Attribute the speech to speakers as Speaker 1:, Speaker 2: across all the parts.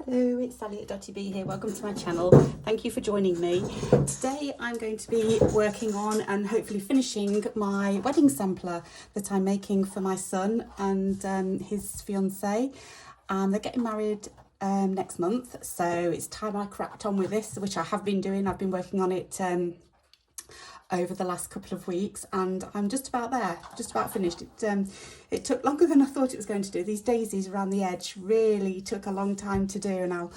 Speaker 1: Hello, it's Sally at Dotty B here. Welcome to my channel. Thank you for joining me. Today I'm going to be working on and hopefully finishing my wedding sampler that I'm making for my son and his fiancée. They're getting married next month, so it's time I cracked on with this, which I have been doing. I've been working on it over the last couple of weeks, and I'm just about there, just about finished. It took longer than I thought it was going to do. These daisies around the edge really took a long time to do, and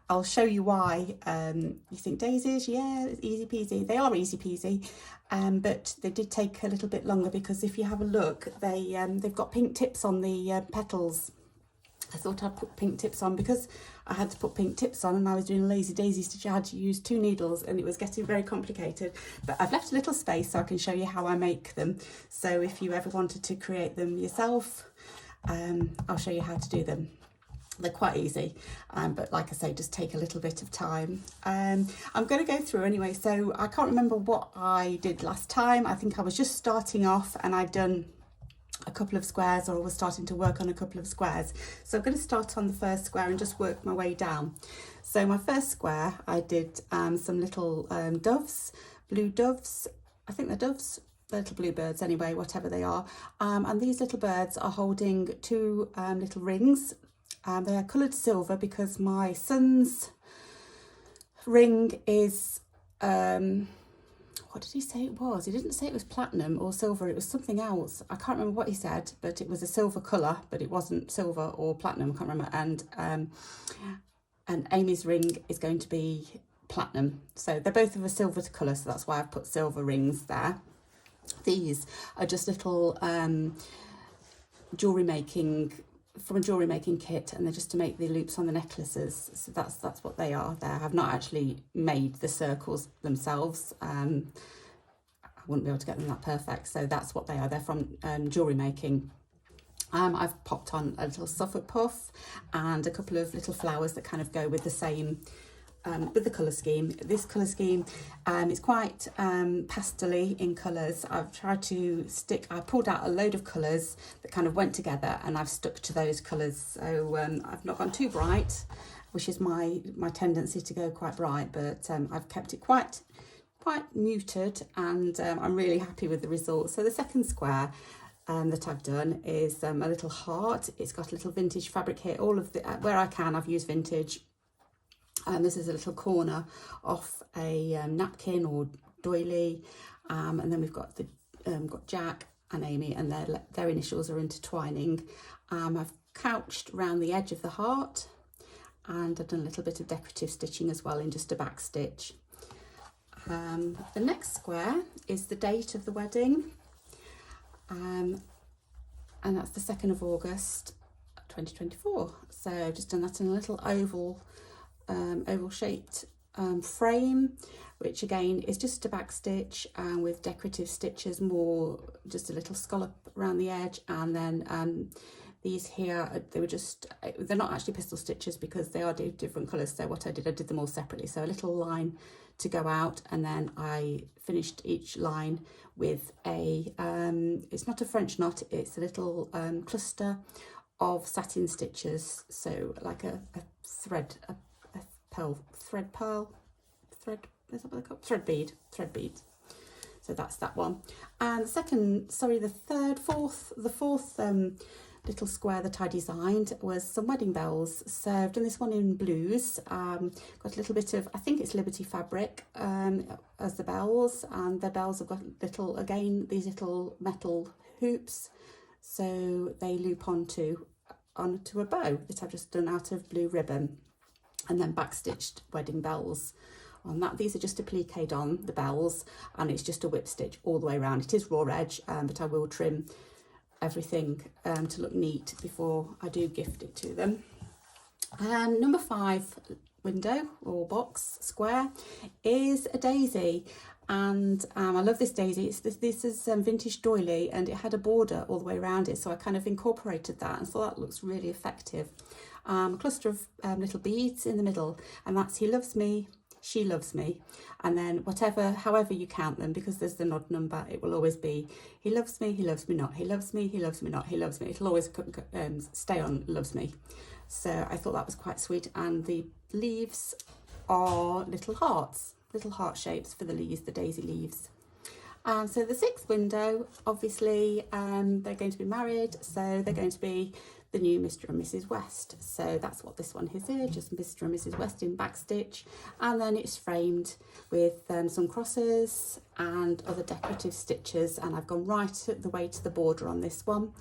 Speaker 1: I'll show you why. You think daisies, yeah, it's easy peasy. They are easy peasy, but they did take a little bit longer because if you have a look, they've got pink tips on the petals. I thought I'd put pink tips on because I had to put pink tips on, and I was doing a lazy daisy stitch. I had to use 2 needles and it was getting very complicated, but I've left a little space so I can show you how I make them. So if you ever wanted to create them yourself, I'll show you how to do them. They're quite easy, but like I say, just take a little bit of time. I'm going to go through anyway, so I can't remember what I did last time. I think I was just starting off and I'd done a couple of squares, or was starting to work on a couple of squares. So I'm going to start on the first square and just work my way down. So my first square, I did some little doves, blue doves. I think they're doves, they're little blue birds anyway, whatever they are. And these little birds are holding 2 little rings. They are coloured silver because my son's ring is what did he say it was? He didn't say it was platinum or silver, it was something else. I can't remember what he said, but it was a silver colour, but it wasn't silver or platinum, I can't remember. And Amy's ring is going to be platinum. So they're both of a silver colour, so that's why I've put silver rings there. These are just little jewellery making, from a jewellery making kit, and they're just to make the loops on the necklaces. So that's what they are there. I've not actually made the circles themselves. I wouldn't be able to get them that perfect, so that's what they are. They're from jewellery making. I've popped on a little Suffolk puff and a couple of little flowers that kind of go with the same with the colour scheme. This colour scheme is quite pastel-y in colours. I've tried to I pulled out a load of colours that kind of went together, and I've stuck to those colours. So I've not gone too bright, which is my tendency to go quite bright, but I've kept it quite muted, and I'm really happy with the result. So the second square that I've done is a little heart. It's got a little vintage fabric here. All of the where I can, I've used vintage. This is a little corner off a napkin or doily, and then we've got got Jack and Amy, and their initials are intertwining. I've couched around the edge of the heart, and I've done a little bit of decorative stitching as well in just a back stitch. The next square is the date of the wedding, and that's the 2nd of August 2024. So I've just done that in a little oval shaped frame, which again is just a back stitch with decorative stitches, more just a little scallop around the edge. And then these here, they're not actually pistol stitches because they are different colours. So what I did them all separately. So a little line to go out, and then I finished each line with it's not a French knot, it's a little cluster of satin stitches. So like a thread, thread bead. So that's that one. And the fourth little square that I designed was some wedding bells. So I've done this one in blues. Got a little bit of, I think it's Liberty fabric as the bells, and the bells have got these little metal hoops, so they loop onto a bow that I've just done out of blue ribbon, and then backstitched wedding bells on that. These are just appliqued on the bells, and it's just a whip stitch all the way around. It is raw edge, but I will trim everything to look neat before I do gift it to them. Number 5 window or box square is a daisy, and I love this daisy. This is vintage doily, and it had a border all the way around it, so I kind of incorporated that and thought that looks really effective. A cluster of little beads in the middle, and that's "He loves me, she loves me. And then however you count them, because there's the odd number, it will always be he loves me not, he loves me not, he loves me. It'll always stay on loves me. So I thought that was quite sweet. And the leaves are little hearts, little heart shapes for the leaves, the daisy leaves. And so the 6th window, obviously, they're going to be married, so they're going to be the new Mr. and Mrs. West. So that's what this one is here, just Mr. and Mrs. West in backstitch. And then it's framed with some crosses and other decorative stitches. And I've gone right the way to the border on this one,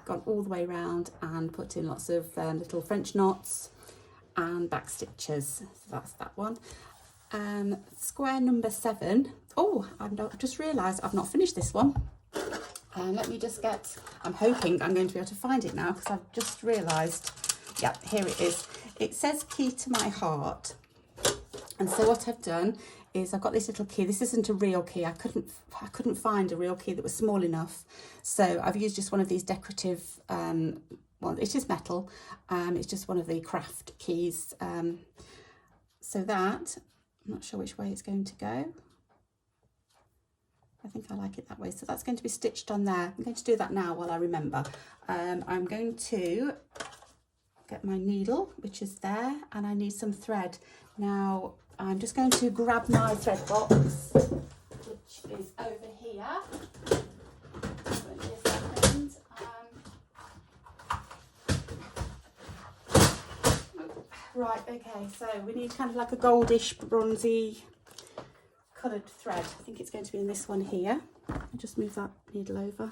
Speaker 1: gone all the way around and put in lots of little French knots and back stitches. So that's that one. Square number 7. Oh, I've just realised I've not finished this one. Let me just I'm hoping I'm going to be able to find it now, because I've just realised, yeah, here it is. It says key to my heart. And so what I've done is I've got this little key. This isn't a real key. I couldn't find a real key that was small enough. So I've used just one of these decorative, well, it is metal. It's just one of the craft keys. So that, I'm not sure which way it's going to go. I think I like it that way. So that's going to be stitched on there. I'm going to do that now while I remember. I'm going to get my needle, which is there, and I need some thread. Now, I'm just going to grab my thread box, which is over here. Right, okay, so we need kind of like a goldish, bronzy coloured thread. I think it's going to be in this one here. I'll just move that needle over.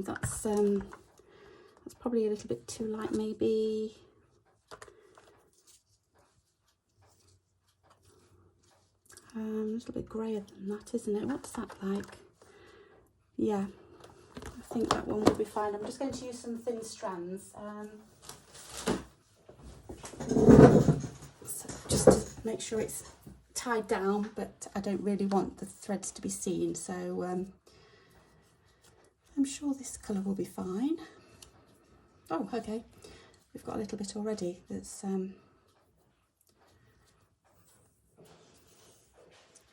Speaker 1: That's probably a little bit too light, maybe. A little bit grayer than that, isn't it? What's that like? Yeah, I think that one will be fine. I'm just going to use some thin strands. So just to make sure it's tied down, but I don't really want the threads to be seen, so I'm sure this colour will be fine. Oh, okay, we've got a little bit already that's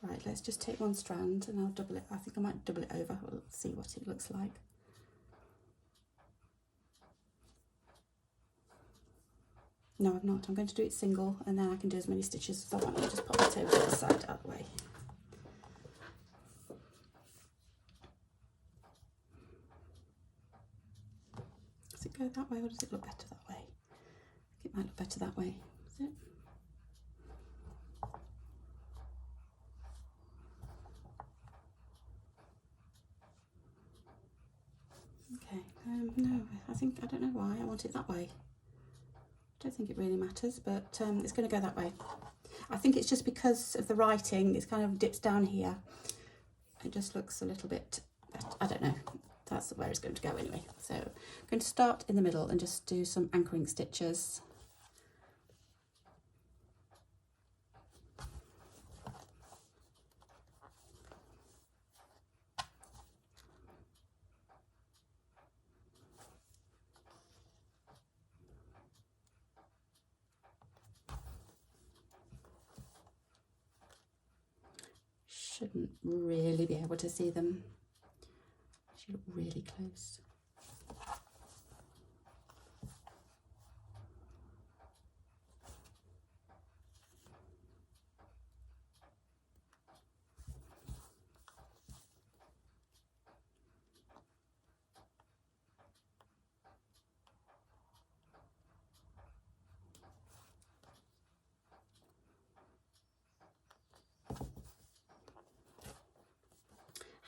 Speaker 1: right. Let's just take one strand and I'll double it. I think I might double it over. We'll see what it looks like. No, I'm not. I'm going to do it single, and then I can do as many stitches as I want. I'll just pop it over to the side, out of the way. Does it go that way, or does it look better that way? I think it might look better that way. Is it? Okay. No, I don't know why I want it that way. I don't think it really matters, but it's going to go that way. I think it's just because of the writing, it's kind of dips down here. It just looks a little bit better. I don't know. That's where it's going to go anyway. So I'm going to start in the middle and just do some anchoring stitches. Shouldn't really be able to see them. She look really close.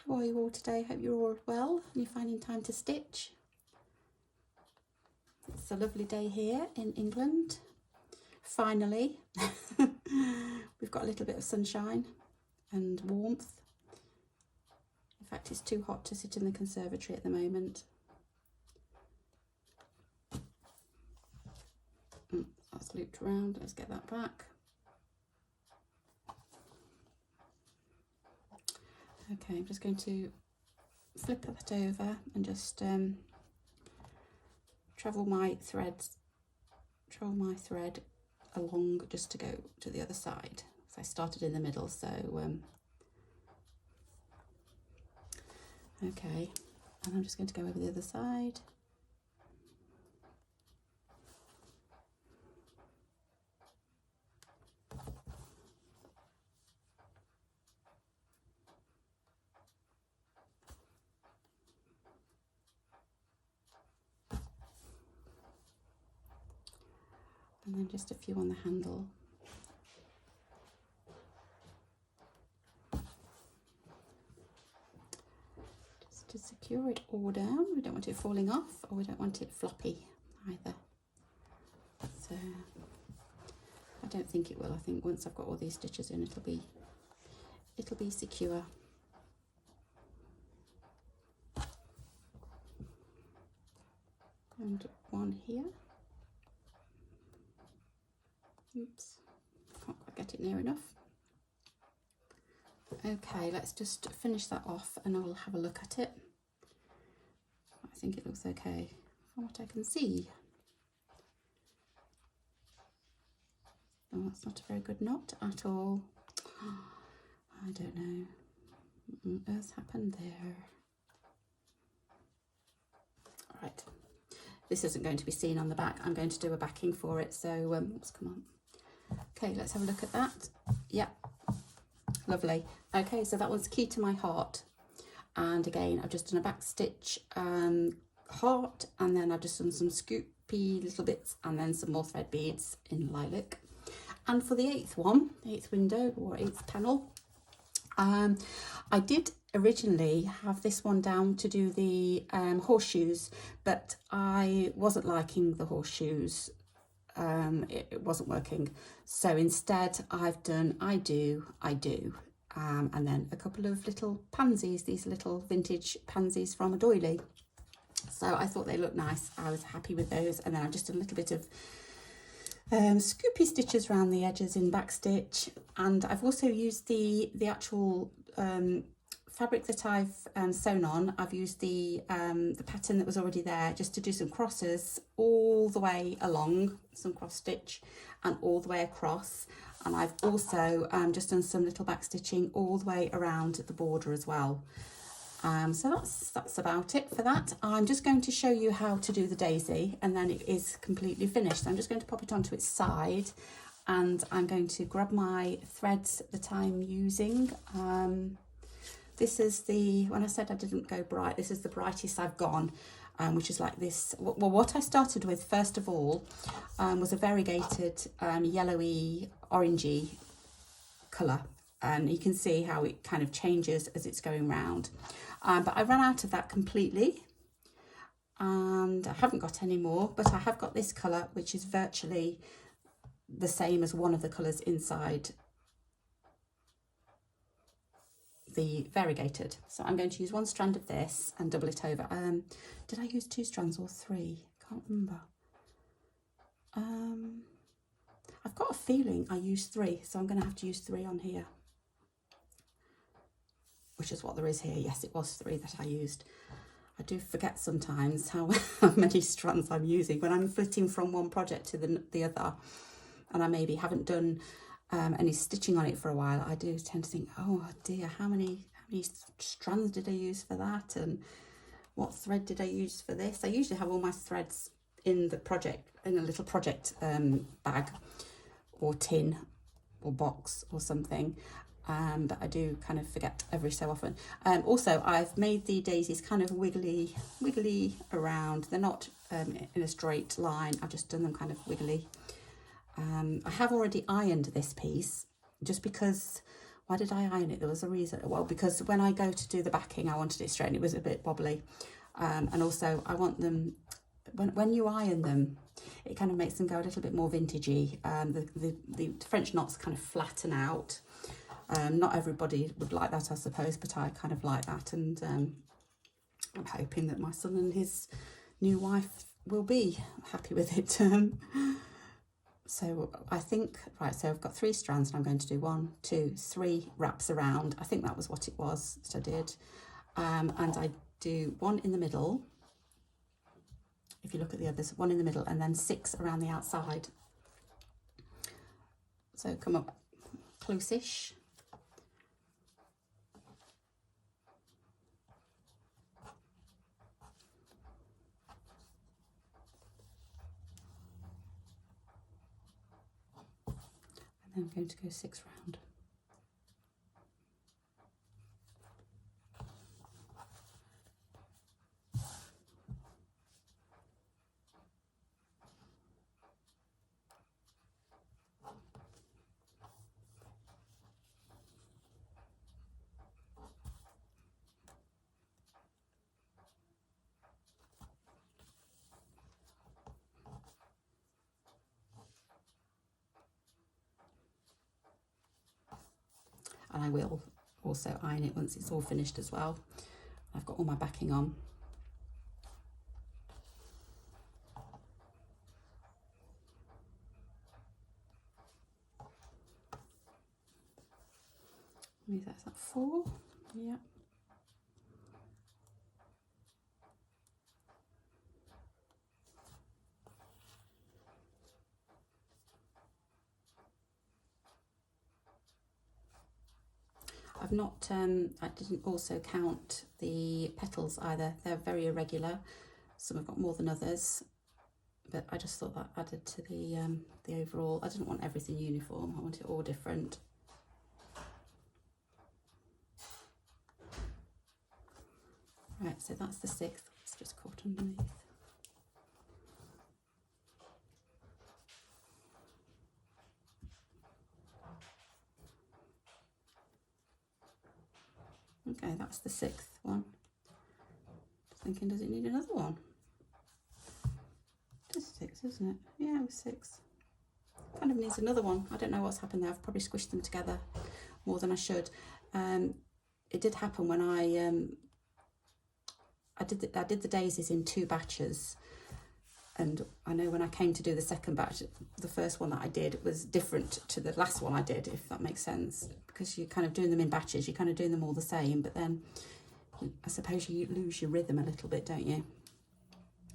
Speaker 1: How are you all today? Hope you're all well and you're finding time to stitch. It's a lovely day here in England. Finally, we've got a little bit of sunshine and warmth. In fact, it's too hot to sit in the conservatory at the moment. That's looped around. Let's get that back. Okay, I'm just going to flip that over and just travel my thread along just to go to the other side. So I started in the middle, so okay, and I'm just going to go over the other side. And then just a few on the handle. Just to secure it all down. We don't want it falling off, or we don't want it floppy either. So I don't think it will. I think once I've got all these stitches in, it'll be secure. And one here. Oops, can't quite get it near enough. Okay, let's just finish that off and I'll have a look at it. I think it looks okay from what I can see. Oh, that's not a very good knot at all. I don't know what on earth happened there. All right, this isn't going to be seen on the back. I'm going to do a backing for it, so let's come on. Okay, let's have a look at that. Yeah, lovely. Okay, so that one's Key to My Heart. And again, I've just done a back stitch heart, and then I've just done some scoopy little bits, and then some more thread beads in lilac. And for the eighth one, the eighth window or eighth panel, I did originally have this one down to do the horseshoes, but I wasn't liking the horseshoes. It wasn't working, so instead I've done I do, and then a couple of little pansies, these little vintage pansies from a doily. So I thought they looked nice. I was happy with those, and then I just did a little bit of scoopy stitches around the edges in back stitch, and I've also used the actual fabric that I've sewn on. I've used the pattern that was already there just to do some crosses all the way along, some cross stitch, and all the way across. And I've also just done some little back stitching all the way around the border as well. So that's about it for that. I'm just going to show you how to do the daisy, and then it is completely finished. I'm just going to pop it onto its side, and I'm going to grab my threads that I'm using. This is the, when I said I didn't go bright, this is the brightest I've gone, which is like this. Well, what I started with first of all was a variegated yellowy orangey colour, and you can see how it kind of changes as it's going round. But I ran out of that completely, and I haven't got any more, but I have got this colour, which is virtually the same as one of the colours inside the variegated. So I'm going to use one strand of this and double it over. Did I use 2 strands or 3? Can't remember. I've got a feeling I used 3, so I'm going to have to use 3 on here, which is what there is here. Yes, it was 3 that I used. I do forget sometimes how many strands I'm using when I'm flitting from one project to the other, and I maybe haven't done any stitching on it for a while. I do tend to think, oh dear, how many strands did I use for that, and what thread did I use for this? I usually have all my threads in the project, in a little project bag or tin or box or something, but I do kind of forget every so often. Also, I've made the daisies kind of wiggly around. They're not in a straight line. I've just done them kind of wiggly. I have already ironed this piece, just because, why did I iron it? There was a reason. Well, because when I go to do the backing, I wanted it straight and it was a bit wobbly. And also I want them, when you iron them, it kind of makes them go a little bit more vintagey. The French knots kind of flatten out. Not everybody would like that, I suppose, but I kind of like that. And I'm hoping that my son and his new wife will be happy with it. So I think, right, so I've got 3 strands, and I'm going to do 1, 2, 3 wraps around. I think that was what it was that I did. And I do 1 in the middle. If you look at the others, 1 in the middle, and then 6 around the outside. So come up close-ish. And then I'm going to go 6 round. And I will also iron it once it's all finished as well. I've got all my backing on. That's that 4, yeah. I've not, I didn't also count the petals either. They're very irregular. Some have got more than others, but I just thought that added to the overall. I didn't want everything uniform. I want it all different. Right, so that's the 6th. It's just caught underneath. Okay, that's the 6th one. Just thinking, does it need another one? Just 6, isn't it? Yeah, it was 6. Kind of needs another one. I don't know what's happened there. I've probably squished them together more than I should. It did happen when I did the daisies in 2 batches, and I know when I came to do the second batch, the first one that I did was different to the last one I did, if that makes sense, because you're kind of doing them in batches, you're kind of doing them all the same, but then I suppose you lose your rhythm a little bit, don't you?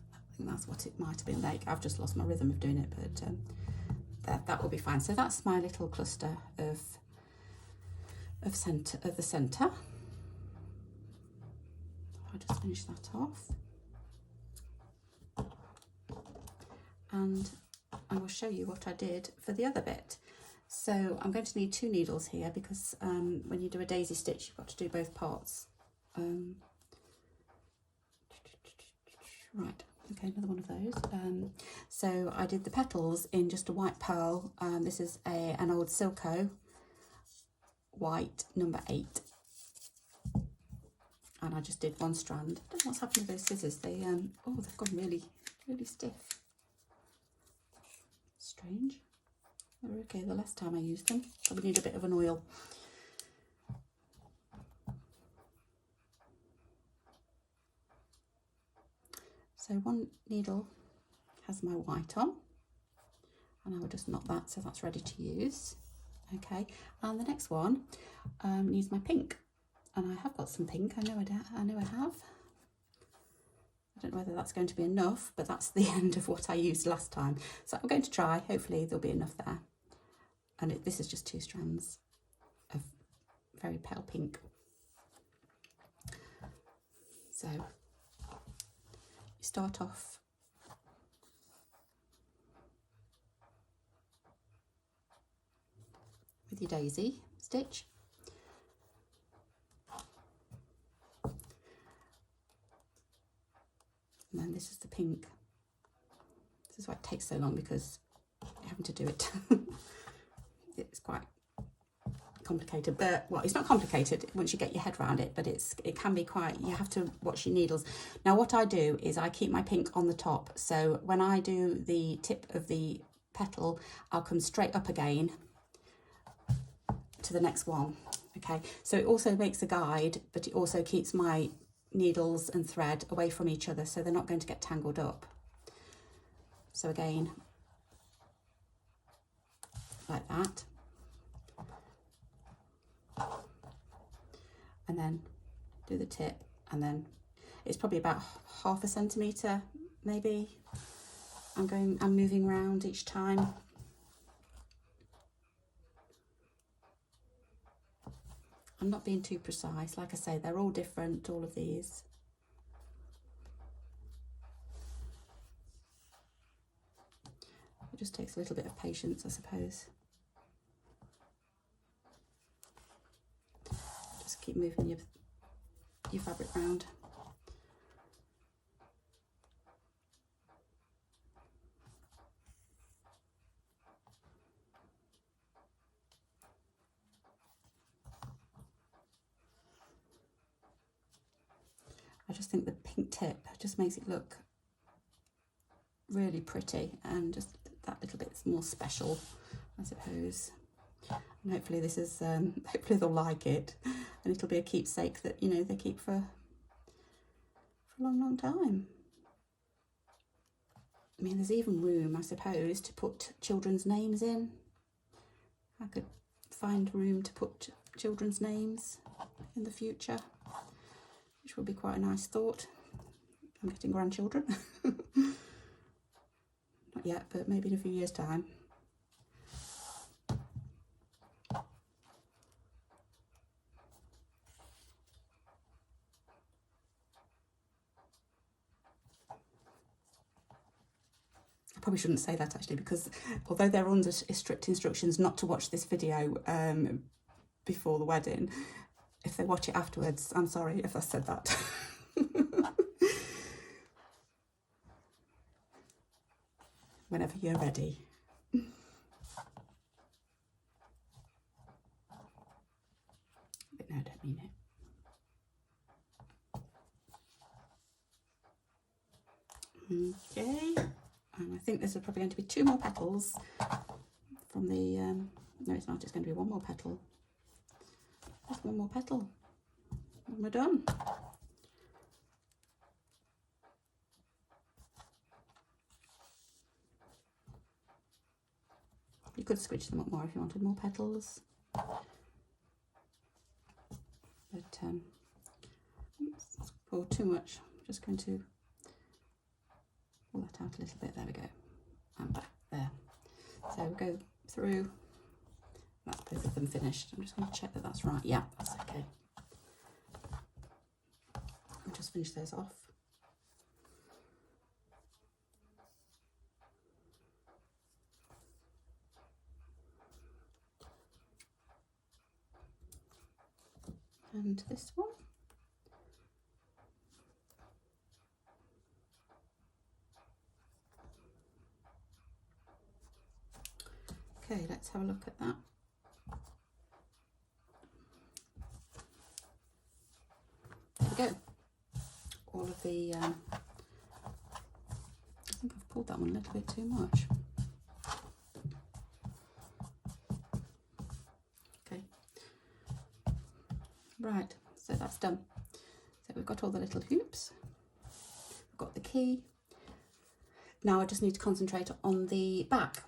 Speaker 1: I think that's what it might have been like. I've just lost my rhythm of doing it, but that will be fine. So that's my little cluster of the centre. I'll just finish that off. And I will show you what I did for the other bit. So I'm going to need 2 needles here because when you do a daisy stitch, you've got to do both parts. Right, okay, another one of those. So I did the petals in just a white pearl. This is an old Silco white number 8. And I just did 1 strand. I don't know what's happened with those scissors. They've gone really, really stiff. Strange. They were okay the last time I used them. Probably need a bit of an oil. So 1 needle has my white on, and I will just knot that so that's ready to use. Okay, and the next one needs my pink. And I have got some pink, I know I have. I don't know whether that's going to be enough, but that's the end of what I used last time. So I'm going to try, hopefully there'll be enough there. And this is just 2 strands of very pale pink. So you start off with your daisy stitch. And then this is the pink. This is why it takes so long, because you're having to do it. It's quite complicated, but well, it's not complicated once you get your head around it, but it can be quite, you have to watch your needles. Now what I do is I keep my pink on the top, so when I do the tip of the petal, I'll come straight up again to the next one. Okay, so it also makes a guide, but it also keeps my needles and thread away from each other, so they're not going to get tangled up. So again, like that, and then do the tip, and then it's probably about ½ centimetre maybe. I'm moving around each time. I'm not being too precise. Like I say, they're all different, all of these. It just takes a little bit of patience, I suppose. Just keep moving your fabric around. I just think the pink tip just makes it look really pretty, and just that little bit more special, I suppose. And hopefully this is, hopefully they'll like it, and it'll be a keepsake that, you know, they keep for a long, long time. I mean, there's even room, I suppose, to put children's names in. I could find room to put children's names in the future, which would be quite a nice thought. I'm getting grandchildren. Not yet, but maybe in a few years' time. I probably shouldn't say that actually, because although they're under strict instructions not to watch this video before the wedding, if they watch it afterwards, I'm sorry if I said that. Whenever you're ready. But no, I don't mean it. Okay, and I think there's probably going to be 2 more petals from the, no it's not, it's going to be 1 more petal. Just 1 more petal and we're done. You could switch them up more if you wanted more petals. But oh, too much. I'm just going to pull that out a little bit. There we go. And back there. So we'll go through. That's both of them finished. I'm just going to check that that's right. Yeah, that's okay. I'll just finish those off. And this one. Okay, let's have a look at that. There we go. All of the, I think I've pulled that one a little bit too much. Okay. Right, so that's done. So we've got all the little hoops. We've got the key. Now I just need to concentrate on the back.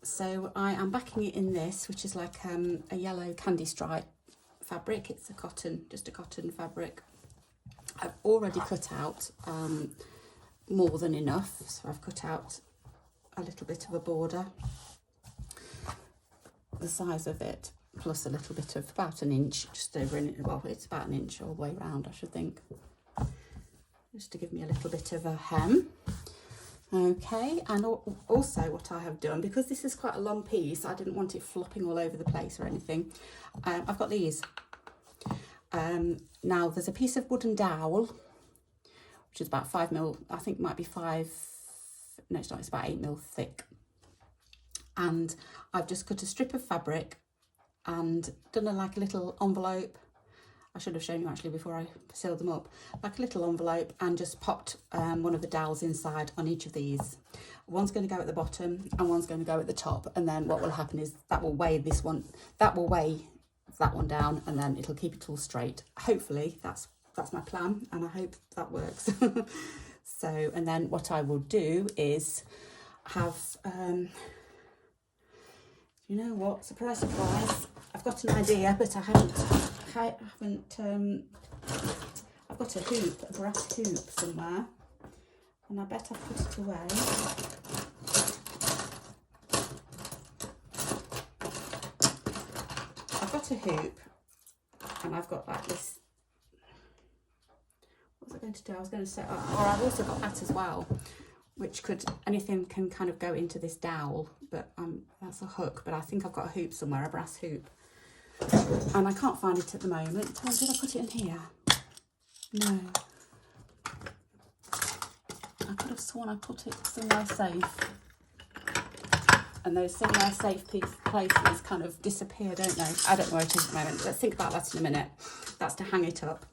Speaker 1: So I am backing it in this, which is like a yellow candy stripe fabric. It's a cotton, just a cotton fabric. I've already cut out more than enough, so I've cut out a little bit of a border, the size of it, plus a little bit of about an inch, just over an inch. Well, it's about an inch all the way around, I should think, just to give me a little bit of a hem. Okay, and also what I have done, because this is quite a long piece, I didn't want it flopping all over the place or anything. I've got these. Now there's a piece of wooden dowel, which is about 5mm, I think might be 5, no it's not, it's about 8mm thick. And I've just cut a strip of fabric and done like a little envelope. I should have shown you actually before I sealed them up, like a little envelope, and just popped one of the dowels inside on each of these. One's going to go at the bottom and one's going to go at the top, and then what will happen is that will weigh this one, that will weigh that one down, and then it'll keep it all straight. Hopefully that's my plan, and I hope that works. So, and then what I will do is have you know what, surprise surprise, I've got an idea, but I haven't I've got a hoop, a brass hoop somewhere, and I bet I've put it away. I've got a hoop, And I've got like this, what was I going to do? I was going to set up, or I've also got that as well, which could, anything can kind of go into this dowel, but that's a hook, but I think I've got a hoop somewhere, a brass hoop. And I can't find it at the moment. Oh, did I put it in here? No. I could have sworn I put it somewhere safe. And those somewhere safe places kind of disappear, don't they? I don't know where it is at the moment. Let's think about that in a minute. That's to hang it up.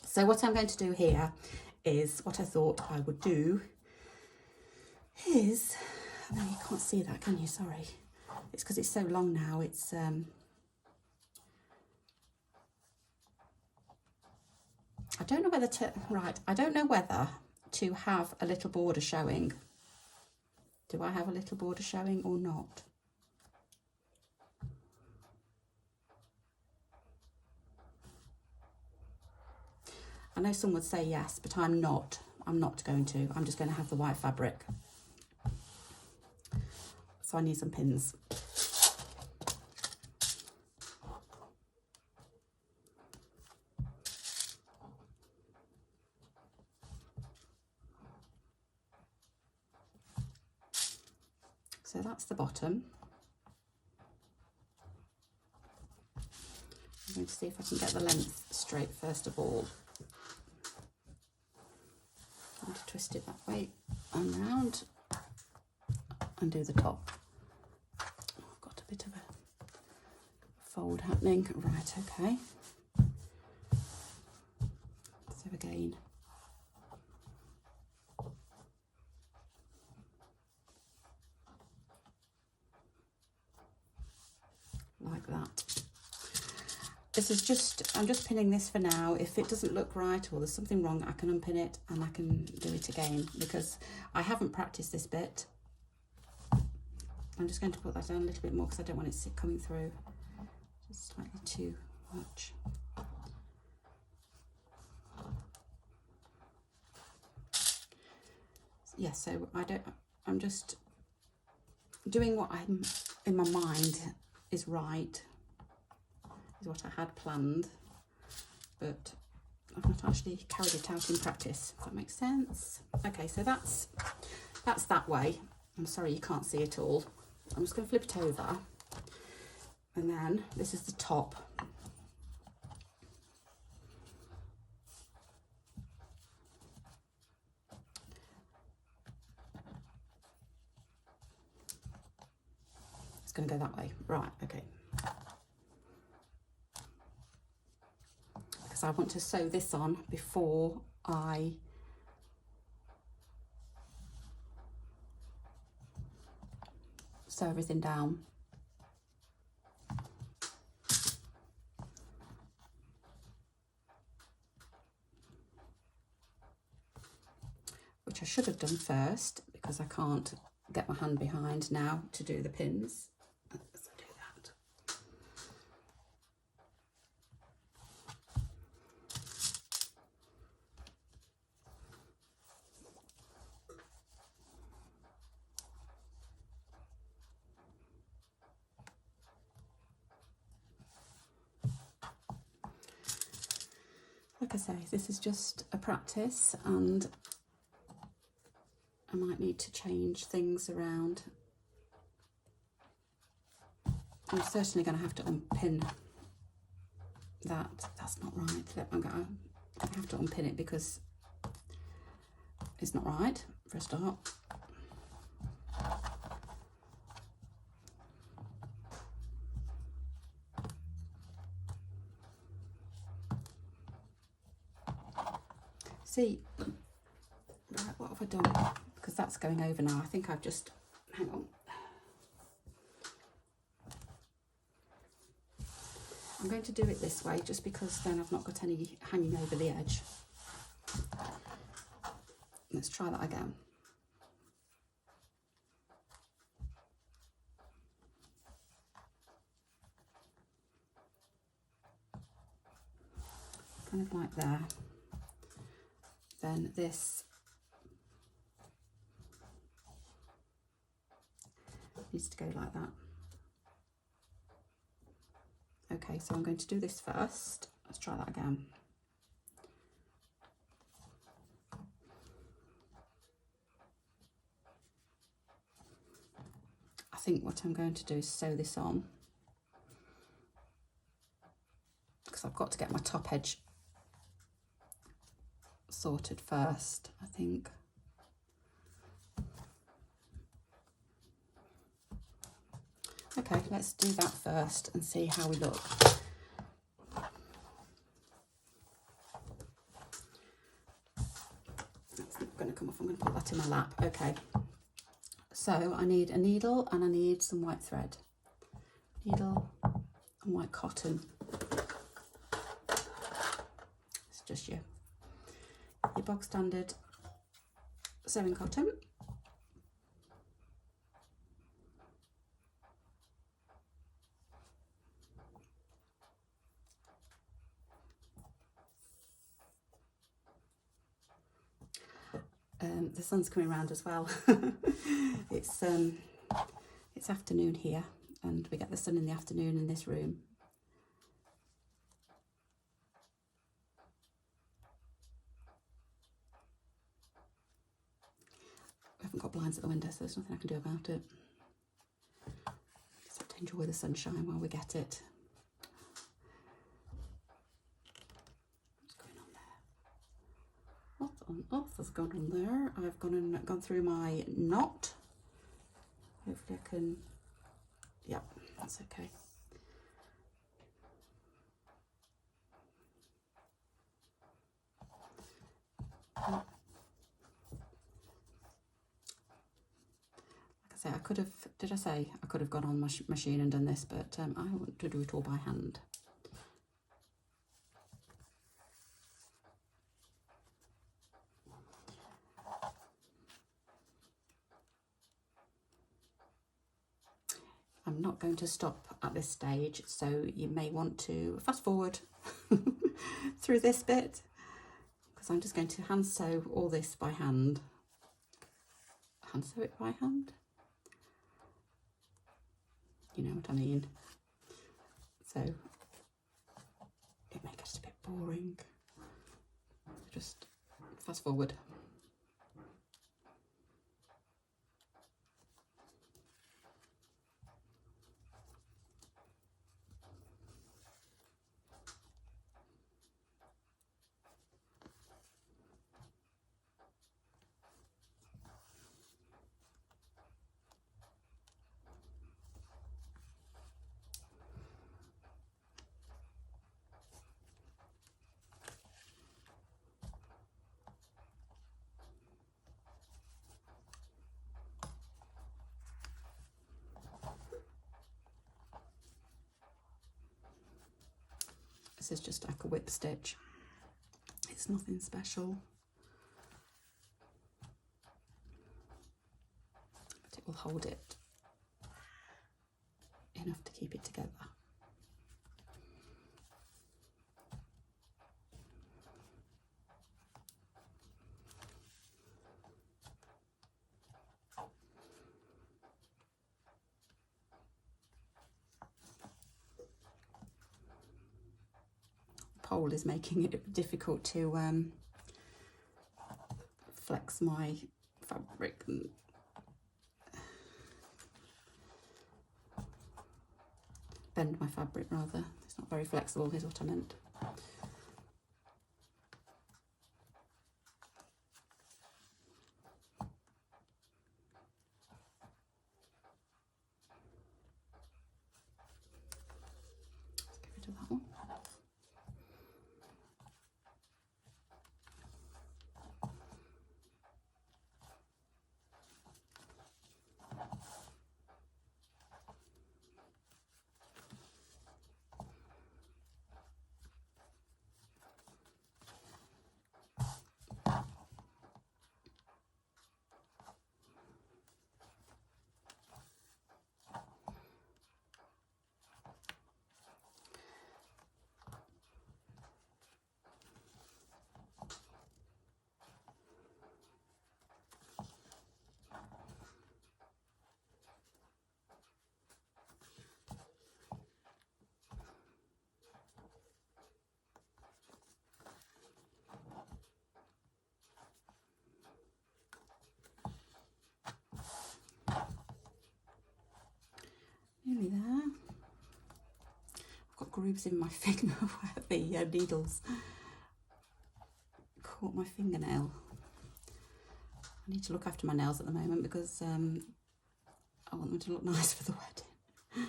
Speaker 1: So what I'm going to do here is, what I thought I would do is, no, you can't see that, can you? Sorry. It's because it's so long now. It's, I don't know whether to, right, I don't know whether to have a little border showing. Do I have a little border showing or not? I know some would say yes, but I'm not. I'm not going to. I'm just going to have the white fabric. So I need some pins. So that's the bottom. I'm going to see if I can get the length straight first of all. I'm going to twist it that way and round and do the top. I've got a bit of a fold happening. Right, okay. So again, like that. This is just, I'm just pinning this for now. If it doesn't look right or there's something wrong, I can unpin it and I can do it again, because I haven't practiced this bit. I'm just going to put that down a little bit more because I don't want it coming through. Just slightly too much. Yeah, so I'm just doing what I'm in my mind is right, is what I had planned, but I've not actually carried it out in practice, if that makes sense. Okay, so that's that way. I'm sorry you can't see it all. I'm just going to flip it over, and then this is the top. It's going to go that way. Right, okay. Because I want to sew this on before I sew everything down. Which I should have done first, because I can't get my hand behind now to do the pins. Let's do that. Like I say, this is just a practice, and I might need to change things around. I'm certainly going to have to unpin that. That's not right. I'm going to have to unpin it because it's not right for a start. See, right, what have I done? Because that's going over now. I think I've just, hang on. I'm going to do it this way just because then I've not got any hanging over the edge. Let's try that again. Kind of like there. Then this needs to go like that. Okay, so I'm going to do this first. Let's try that again. I think what I'm going to do is sew this on, because I've got to get my top edge sorted first, I think. Okay, let's do that first and see how we look. That's not going to come off. I'm going to put that in my lap. Okay, so I need a needle and I need some white thread. Needle and white cotton. It's just your bog standard sewing cotton. The sun's coming around as well. It's afternoon here, and we get the sun in the afternoon in this room. We haven't got blinds at the window, so there's nothing I can do about it. Just have to enjoy the sunshine while we get it. What's going on there? What on earth has gone on there? I've gone through my knot. Hopefully I can, yep, that's okay. Like I say, I could have, did I say I could have gone on my machine and done this, but I want to do it all by hand. I'm not going to stop at this stage, so you may want to fast forward through this bit, because I'm just going to hand sew all this by hand. Hand sew it by hand? You know what I mean. So it may get a bit boring. Just fast forward. This is just like a whip stitch. It's nothing special, but it will hold it enough to keep it together. Pole is making it difficult to flex my fabric and bend my fabric rather. It's not very flexible, is what I meant. Let's get rid of that one. Nearly there. I've got grooves in my finger where the needles caught my fingernail. I need to look after my nails at the moment because I want them to look nice for the wedding.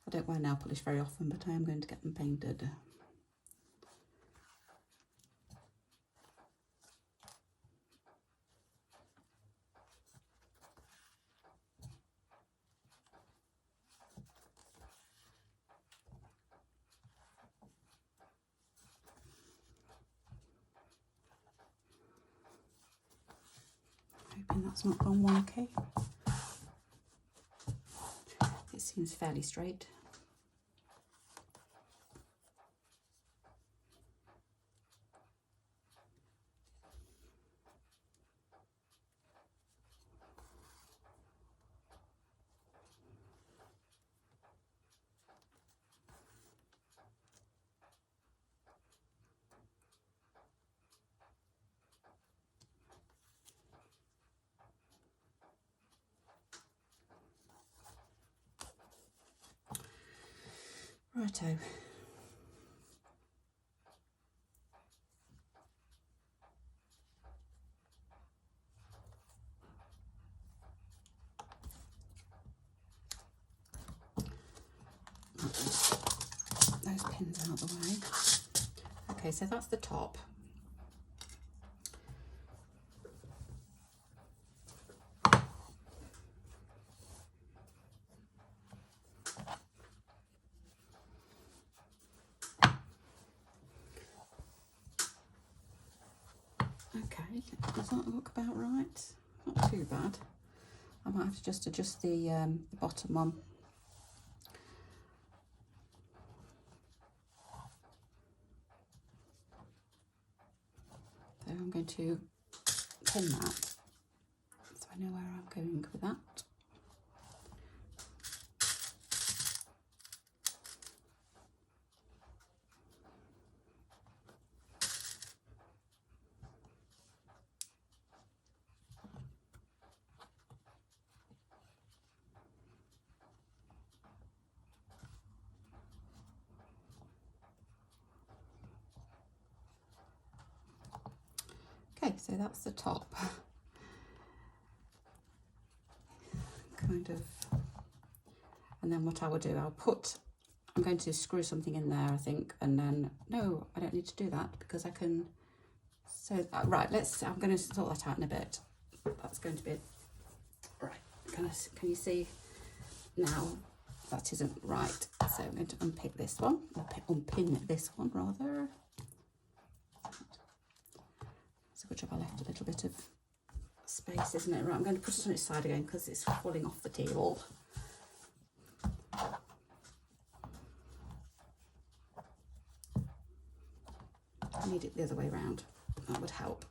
Speaker 1: I don't wear nail polish very often, but I am going to get them painted. Hoping that's not gone wonky. It seems fairly straight. Righto. Those pins out of the way. Okay, so that's the top. Okay, does that look about right? Not too bad. I might have to just adjust the bottom one. So I'm going to pin that so I know where I'm going with that. Okay, so that's the top. Kind of. And then what I will do, I'm going to screw something in there, I think, and then, no, I don't need to do that because I can, so, right, I'm going to sort that out in a bit. That's going to be, right, can you see now? That isn't right. So I'm going to unpick this one, unpin this one rather. So good job I left a little bit of space, isn't it? Right, I'm going to put it on its side again because it's falling off the table. I need it the other way around. That would help.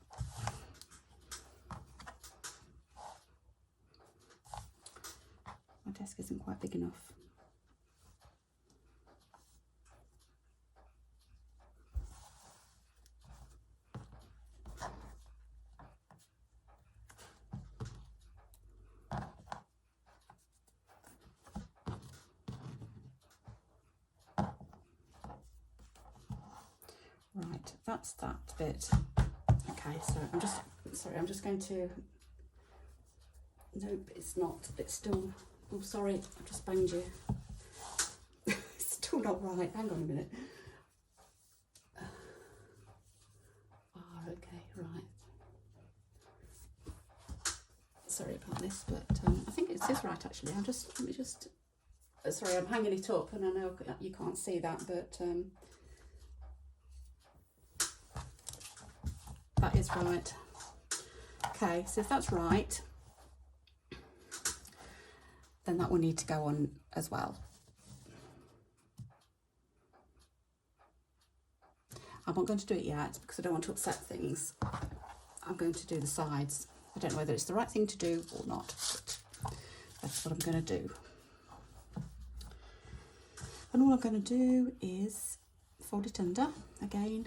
Speaker 1: My desk isn't quite big enough. Right, that's that bit. Okay, so I'm just going to, nope, it's not, it's still, oh sorry, I just banged you. It's still not right, hang on a minute. Okay, right. Sorry about this, but I think it is right actually. Let me just, sorry, I'm hanging it up and I know you can't see that, but that is right. Okay, so if that's right, then that will need to go on as well. I'm not going to do it yet because I don't want to upset things. I'm going to do the sides. I don't know whether it's the right thing to do or not, but that's what I'm going to do. And all I'm going to do is fold it under again.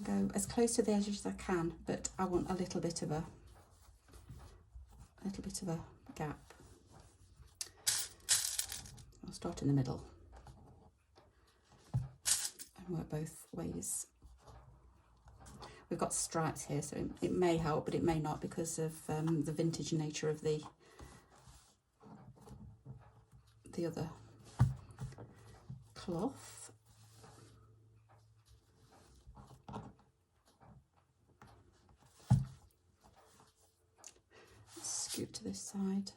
Speaker 1: go as close to the edge as I can, but I want a little bit of a gap. I'll start in the middle and work both ways. We've got stripes here, so it may help, but it may not because of the vintage nature of the other cloth. Scoot to this side.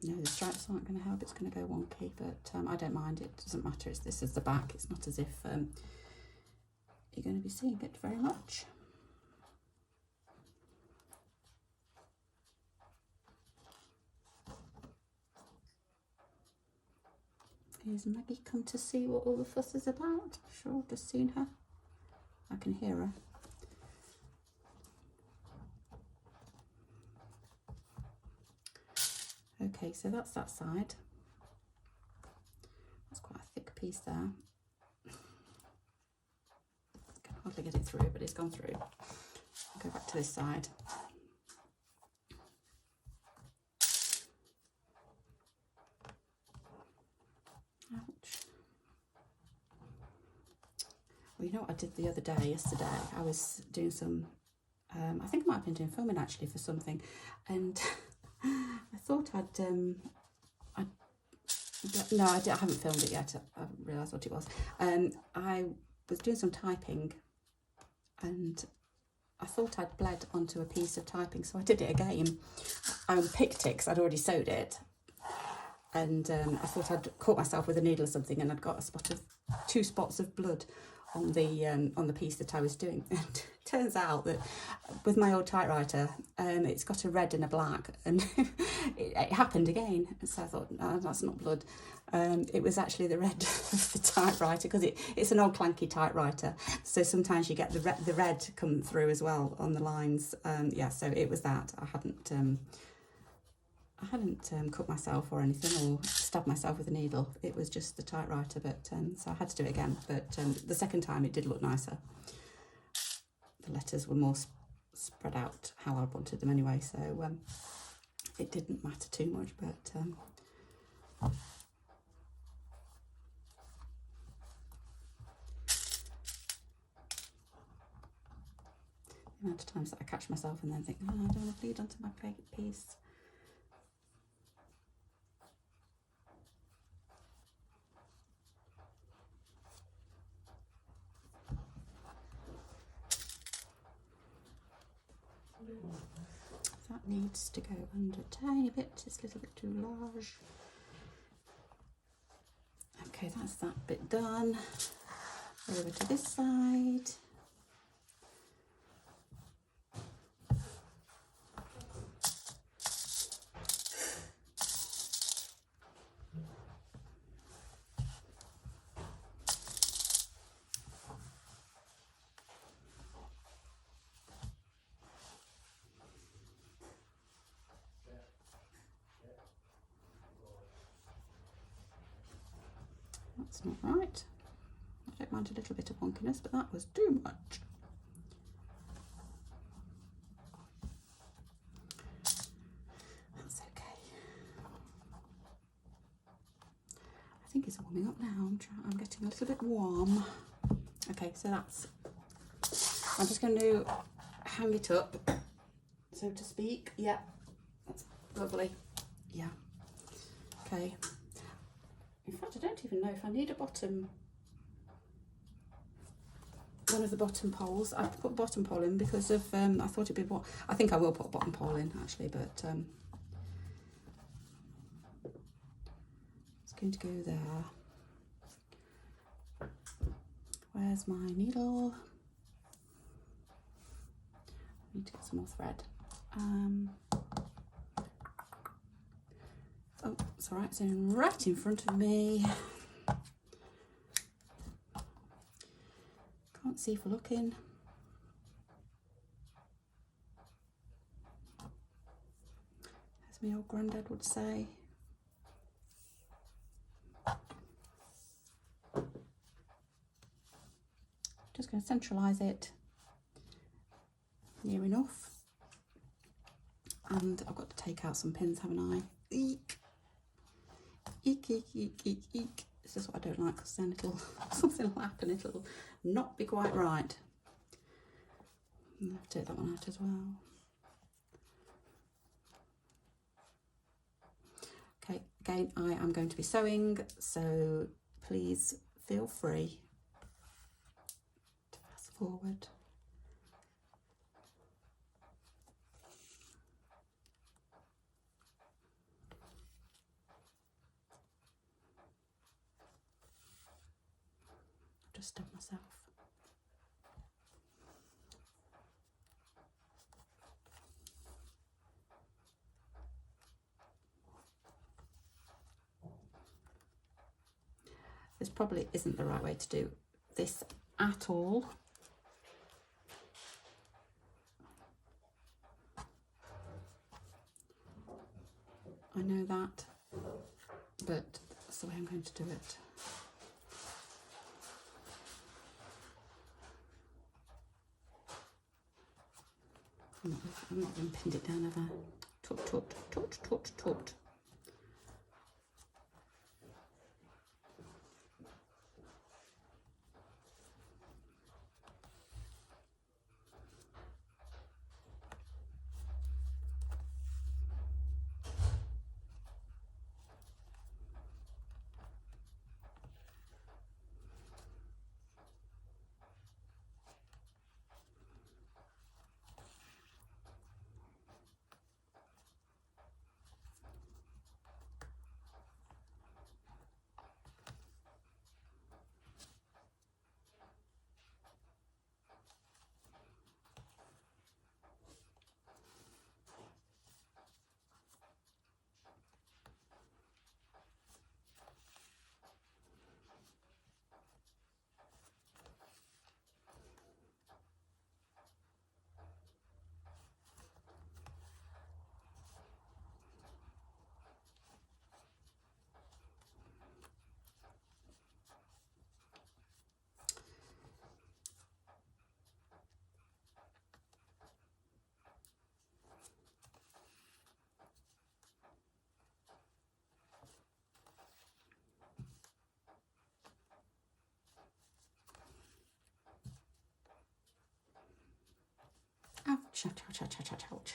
Speaker 1: No, the stripes aren't going to help, it's going to go wonky, but I don't mind, it doesn't matter. This is the back, it's not as if you're going to be seeing it very much. Here's Maggie come to see what all the fuss is about. I'm sure I've just seen her. I can hear her. Okay, so that's that side. That's quite a thick piece there. Can hardly get it through, but it's gone through. I'll go back to this side. Ouch. Well, you know what I did the other day, yesterday? I was doing some, I think I might have been doing filming actually for something, and I thought I haven't filmed it yet. I haven't realised what it was. I was doing some typing, and I thought I'd bled onto a piece of typing, so I did it again. I unpicked it because I'd already sewed it, and I thought I'd caught myself with a needle or something, and I'd got two spots of blood on the piece that I was doing. And it turns out that with my old typewriter, it's got a red and a black, and it happened again. So I thought, no, that's not blood. It was actually the red of the typewriter, because it's an old clanky typewriter, so sometimes you get the red come through as well on the lines. Yeah, so it was that. I hadn't cut myself or anything, or stabbed myself with a needle. It was just the typewriter, but so I had to do it again. But the second time it did look nicer. The letters were more spread out how I wanted them anyway, so it didn't matter too much. But the amount of times that I catch myself and then think, oh, I don't want to bleed onto my piece. That needs to go under a tiny bit, it's a little bit too large. Okay, that's that bit done. Over to this side. That's not right. I don't mind a little bit of wonkiness, but that was too much. That's okay. I think it's warming up now. I'm getting a little bit warm. Okay, so I'm just going to hang it up, so to speak. Yeah, that's lovely. Yeah. Okay. In fact, I don't even know if I need a bottom, one of the bottom poles. I put bottom pole in because of, I thought it'd be what, I think I will put a bottom pole in actually, but it's going to go there. Where's my needle? I need to get some more thread. Oh, it's all right, it's right in front of me. Can't see for looking. As my old granddad would say. just going to centralise it near enough. And I've got to take out some pins, haven't I? Eek. Eek, eek, eek, eek, eek. This is what I don't like, because then something will happen, it'll not be quite right. And I'll take that one out as well. Okay, again, I am going to be sewing, so please feel free to fast forward. Just stop myself. This probably isn't the right way to do this at all. I know that, but that's the way I'm going to do it. I'm not even pinned it down, have I? Tut, tut, tut, tut, tut. Ouch, ouch, ouch, ouch, ouch, ouch, ouch.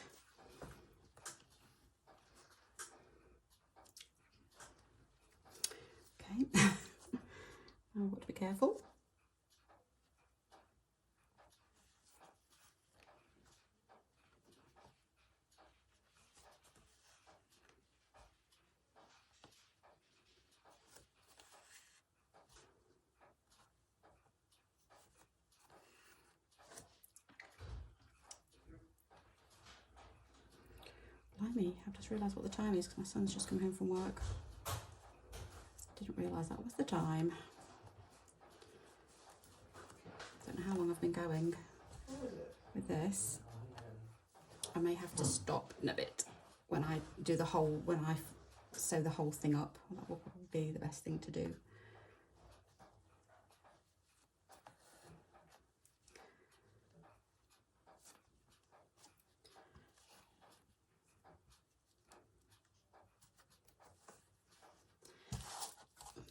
Speaker 1: Okay, now I've got to be careful. Blimey, I've just realised what the time is because my son's just come home from work. Didn't realise that was the time. Don't know how long I've been going with this. I may have to stop in a bit when I do the whole, when I sew the whole thing up. That will probably be the best thing to do.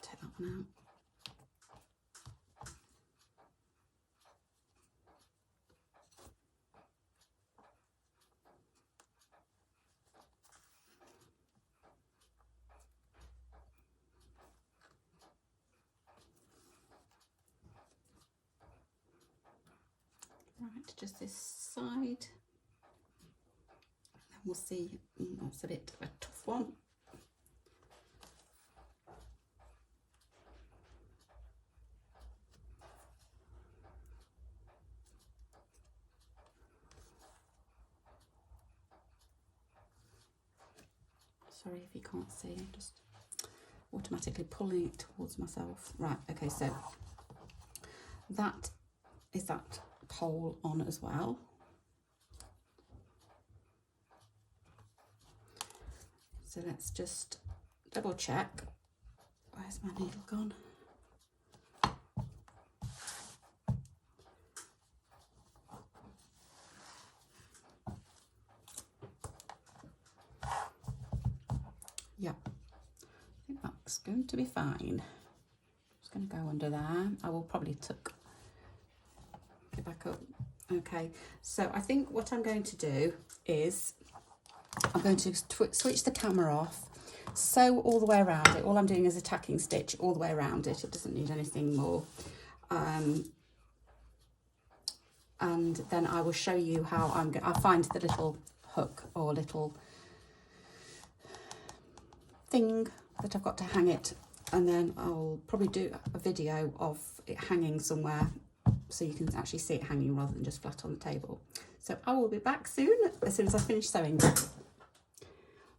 Speaker 1: Take that one out. Right, just this side. And then we'll see. That's a bit of a tough one. Sorry if you can't see, I'm just automatically pulling it towards myself. Right, okay, so that is that pole on as well. So let's just double check. Where's my needle gone? going to be fine. It's going to go under there. I will probably tuck it back up. Okay, so I think what I'm going to do is I'm going to switch the camera off, sew all the way around it. All I'm doing is a tacking stitch all the way around it. It doesn't need anything more. And then I will show you how I'll find the little hook or little thing that I've got to hang it, and then I'll probably do a video of it hanging somewhere so you can actually see it hanging rather than just flat on the table. So I will be back soon as I finish sewing.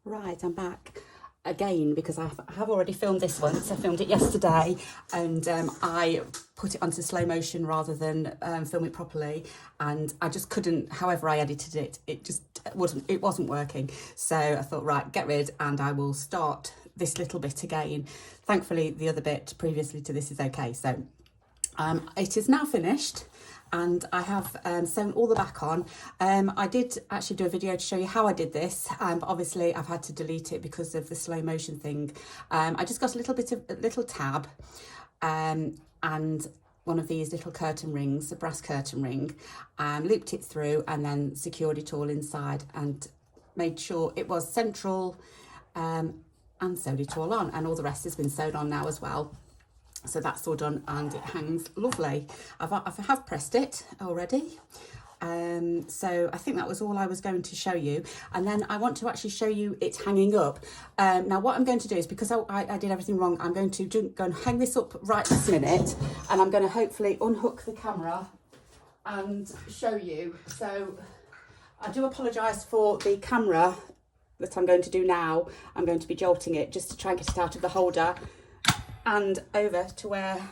Speaker 1: Right, I'm back again because I have already filmed this once. I filmed it yesterday, and I put it onto slow motion rather than film it properly, and I just couldn't, however I edited it, it wasn't working. So I thought, right, get rid, and I will start this little bit again. Thankfully the other bit previously to this is okay. So it is now finished, and I have sewn all the back on. I did actually do a video to show you how I did this, but obviously I've had to delete it because of the slow motion thing. I just got a little tab and one of these little curtain rings, a brass curtain ring, looped it through and then secured it all inside and made sure it was central, and sewed it all on, and all the rest has been sewed on now as well. So that's all done and it hangs lovely. I have pressed it already. So I think that was all I was going to show you. And then I want to actually show you it hanging up. Now what I'm going to do is, because I did everything wrong, I'm going to go and hang this up right this minute, and I'm going to hopefully unhook the camera and show you. So I do apologise for the camera that I'm going to do now. I'm going to be jolting it just to try and get it out of the holder and over to where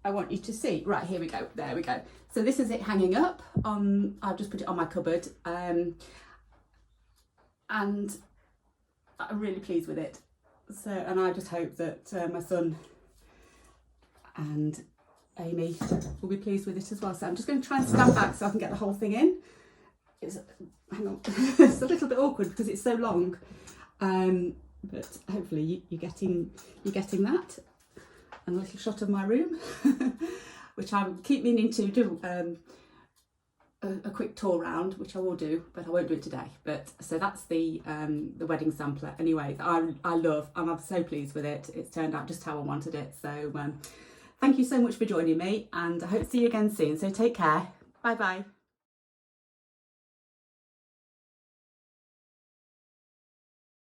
Speaker 1: I want you to see. Right, here we go, there we go. So this is it hanging up on, I've just put it on my cupboard, and I'm really pleased with it. So, and I just hope that my son and Amy will be pleased with it as well. So I'm just going to try and stand back so I can get the whole thing in. Hang on, it's a little bit awkward because it's so long. But hopefully you're getting that, and a little shot of my room, which I keep meaning to do a quick tour round, which I will do, but I won't do it today. But so that's the wedding sampler. Anyway, I love, and I'm so pleased with it. It's turned out just how I wanted it. So thank you so much for joining me, and I hope to see you again soon. So take care. Bye bye.